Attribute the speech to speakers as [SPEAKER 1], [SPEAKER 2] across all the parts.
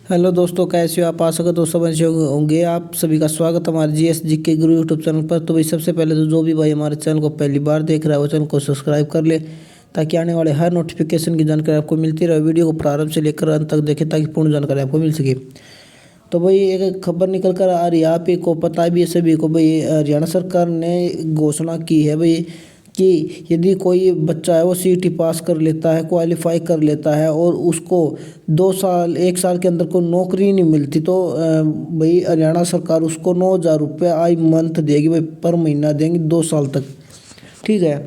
[SPEAKER 1] Hello दोस्तों, कैसे हो आप? आशा करता हूँ सब अच्छे होंगे। आप सभी का स्वागत हमारे जी के गुरु यूट्यूब चैनल पर। तो भाई सबसे पहले तो जो भी भाई हमारे चैनल को पहली बार देख रहा है वो चैनल को सब्सक्राइब कर ले, ताकि आने वाले हर नोटिफिकेशन की जानकारी आपको मिलती रहे। वीडियो को प्रारंभ से लेकर अंत तक देखें ताकि पूर्ण जानकारी आपको मिल सके। तो भाई एक खबर निकल कर आ रही है, आप ही को पता भी है सभी को भाई, हरियाणा सरकार ने घोषणा की है भाई कि यदि कोई बच्चा है वो सीईटी पास कर लेता है, क्वालिफाई कर लेता है और उसको 2 साल 1 साल के अंदर कोई नौकरी नहीं मिलती, तो भाई हरियाणा सरकार उसको 9,000 रुपये आई मंथ देगी भाई, पर महीना देंगे 2 साल तक। ठीक है।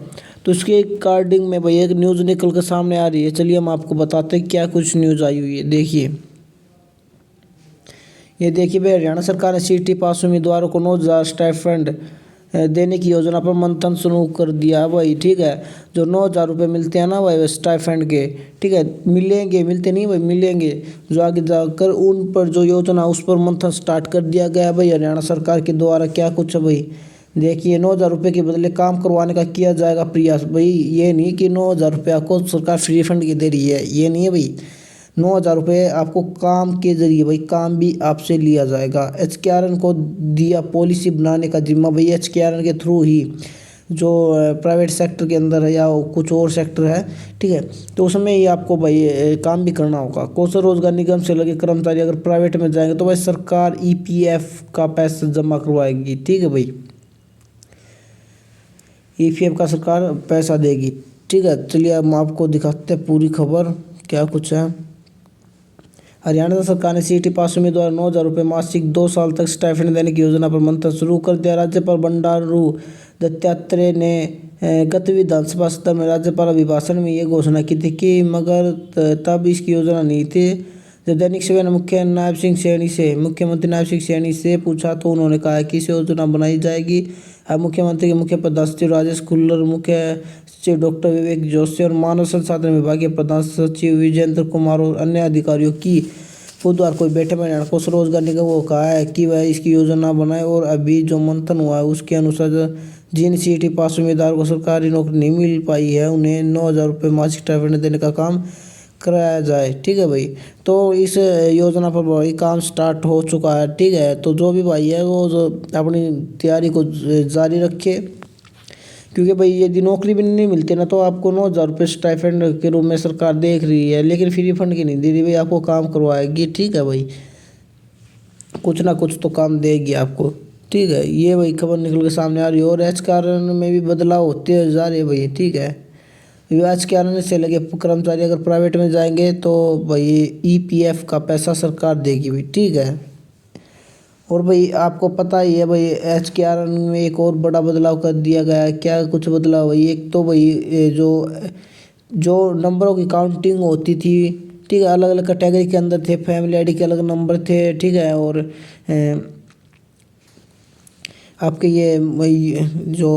[SPEAKER 1] तो इसके अकॉर्डिंग में भाई एक न्यूज़ निकल कर सामने आ रही है। चलिए हम आपको बताते हैं क्या कुछ न्यूज़ आई हुई है। देखिए, ये देखिए भाई, हरियाणा सरकार ने सीईटी पास उम्मीदवारों को 9,000 स्टाइपेंड देने की योजना पर मंथन शुरू कर दिया भाई। ठीक है। जो 9,000 रुपये मिलते हैं ना भाई स्टाइपेंड के, ठीक है, मिलेंगे, मिलते नहीं भाई, मिलेंगे। जो आगे जाकर उन पर जो योजना उस पर मंथन स्टार्ट कर दिया गया है भाई हरियाणा सरकार के द्वारा। क्या कुछ है भाई, देखिए 9,000 रुपये के बदले काम करवाने का किया जाएगा प्रयास भाई। ये नहीं कि 9,000 रुपये आपको सरकार फ्री फंड की दे रही है, ये नहीं है भाई। 9,000 रुपये आपको काम के जरिए भाई, काम भी आपसे लिया जाएगा। एचकेआरएन को दिया पॉलिसी बनाने का जिम्मा भाई। एचकेआरएन के थ्रू ही जो प्राइवेट सेक्टर के अंदर है या कुछ और सेक्टर है, ठीक है, तो उसमें ही आपको भाई काम भी करना होगा। कौशल रोजगार निगम से लगे कर्मचारी अगर प्राइवेट में जाएंगे तो भाई सरकार ईपीएफ का पैसा जमा करवाएगी। ठीक है भाई, ईपीएफ का सरकार पैसा देगी। ठीक है, चलिए हम आपको दिखाते हैं पूरी खबर क्या कुछ है। हरियाणा सरकार ने सीईटी पास उम्मीदवार 9,000 रुपये मासिक 2 साल तक स्टाइपेंड देने की योजना पर मंथन शुरू कर दिया। राज्यपाल बंडारू दत्तात्रेय ने गत विधानसभा सत्र में राज्यपाल अभिभाषण में ये घोषणा की थी कि मगर तब इसकी योजना नहीं थी। जब दैनिक सवेरा ने मुख्यमंत्री नायब सिंह सैनी से पूछा तो उन्होंने कहा कि इस योजना बनाई जाएगी। अब मुख्यमंत्री के मुख्य प्रधान सचिव राजेश खुल्लर, मुख्य सचिव डॉक्टर विवेक जोशी और मानव संसाधन विभाग के प्रधान सचिव विजेंद्र कुमार और अन्य अधिकारियों की बुधवार को बैठक में हरियाणा कौशल रोजगार निगम को कहा है कि वह इसकी योजना बनाए। और अभी जो मंथन हुआ है उसके अनुसार जिन सीईटी पास उम्मीदवार को सरकारी नौकरी नहीं मिल पाई है उन्हें 9,000 रुपये मासिक स्टाइपेंड देने का काम कराया जाए। ठीक है भाई, तो इस योजना पर भाई काम स्टार्ट हो चुका है। ठीक है, तो जो भी भाई है वो जो अपनी तैयारी को जारी रखे, क्योंकि भाई यदि नौकरी भी नहीं मिलती ना तो आपको 9,000 रुपये स्टाइपेंड के रूप में सरकार देख रही है, लेकिन फ्री फंड की नहीं दे रही भाई, आपको काम करवाएगी। ठीक है भाई, कुछ ना कुछ तो काम देगी आपको। ठीक है, ये भाई खबर निकल के सामने आ रही है। और एच कारण में भी बदलाव होते जा रहे हैं भाई। ठीक है, आज के आने से लगे कर्मचारी अगर प्राइवेट में जाएंगे तो भाई ईपीएफ का पैसा सरकार देगी भाई। ठीक है, और भाई आपको पता ही है भाई एचकेआरएन में एक और बड़ा बदलाव कर दिया गया है। क्या कुछ बदलाव भाई, एक तो भाई जो जो नंबरों की काउंटिंग होती थी, ठीक है, अलग अलग कैटेगरी के अंदर थे, फैमिली आईडी के अलग नंबर थे। ठीक है, और आपके ये जो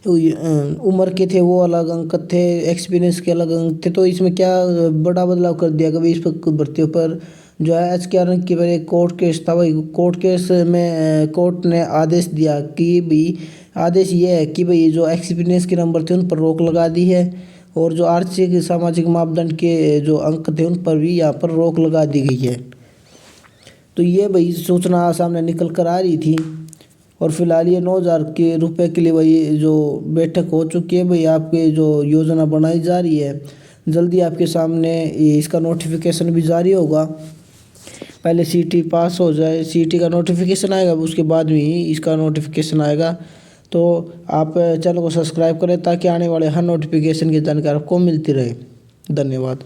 [SPEAKER 1] उम्र के थे वो अलग अंक थे, एक्सपीरियंस के अलग अंक थे। तो इसमें क्या बड़ा बदलाव कर दिया कभी इस पर भर्तियों पर जो है एचकेआरएन की एक कोर्ट केस था भाई। कोर्ट केस में कोर्ट ने आदेश दिया कि भाई, आदेश ये है कि भाई जो एक्सपीरियंस के नंबर थे उन पर रोक लगा दी है, और जो आर्थिक सामाजिक मापदंड के जो अंक थे उन पर भी यहाँ पर रोक लगा दी गई है। तो ये भाई सूचना सामने निकल कर आ रही थी। और फिलहाल ये 9,000 रुपये के लिए भाई जो बैठक हो चुकी है भाई, आपकी जो योजना बनाई जा रही है, जल्दी आपके सामने इसका नोटिफिकेशन भी जारी होगा। पहले सीईटी पास हो जाए, सीईटी का नोटिफिकेशन आएगा, उसके बाद में ही इसका नोटिफिकेशन आएगा। तो आप चैनल को सब्सक्राइब करें ताकि आने वाले हर नोटिफिकेशन की जानकारी आपको मिलती रहे। धन्यवाद।